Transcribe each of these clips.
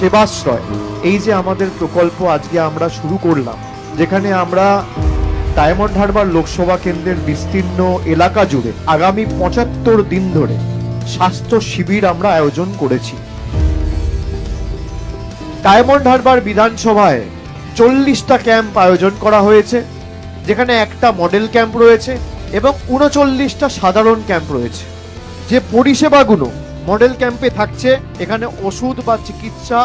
সেবাশ্রয়, এই যে আমাদের প্রকল্প আজকে আমরা শুরু করলাম, যেখানে আমরা ডায়মন্ড হারবার লোকসভা কেন্দ্রের বিস্তীর্ণ এলাকা জুড়ে আগামী ৭৫ দিন ধরে স্বাস্থ্য শিবির আমরা আয়োজন করেছি। ডায়মন্ড হারবার বিধানসভায় ৪০টা ক্যাম্প আয়োজন করা হয়েছে, যেখানে একটা মডেল ক্যাম্প রয়েছে এবং ৩৯টা সাধারণ ক্যাম্প রয়েছে। যে পরিষেবাগুলো মডেল ক্যাম্পে থাকছে, এখানে ওষুধ বা চিকিৎসা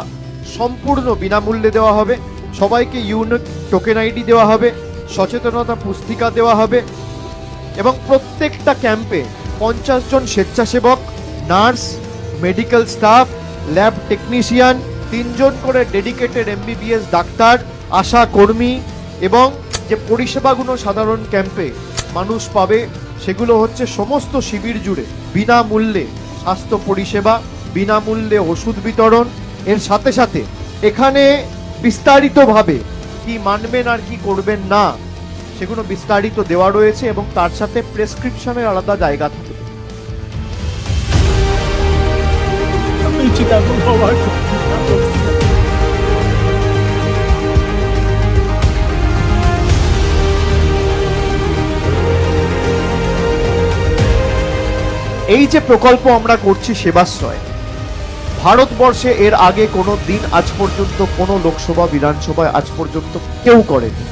সম্পূর্ণ বিনামূল্যে দেওয়া হবে, সবাইকে ইউনিক টোকেন আইডি দেওয়া হবে, সচেতনতা পুস্তিকা দেওয়া হবে এবং প্রত্যেকটা ক্যাম্পে 50 জন স্বেচ্ছাসেবক, nurse, medical staff, lab technician, 3 জন করে ডেডিকেটেড MBBS ডাক্তার, আশা কর্মী এবং যে পরিষেবাগুলো সাধারণ ক্যাম্পে মানুষ পাবে সেগুলো হচ্ছে সমস্ত শিবির জুড়ে বিনামূল্যে স্বাস্থ্য পরিষেবা, বিনামূল্যে ওষুধ বিতরণ। এর সাথে সাথে এখানে বিস্তারিতভাবে কি মানবেন আর কি করবেন না সেগুলো বিস্তারিত দেওয়া রয়েছে এবং তার সাথে প্রেসক্রিপশনের আলাদা জায়গা থাকে। এই যে প্রকল্প আমরা করছি সেবাশ্রয়, ভারতবর্ষে এর আগে কোনো দিন আজ পর্যন্ত কোনো লোকসভা বিধানসভায় আজ পর্যন্ত কেউ করেনি।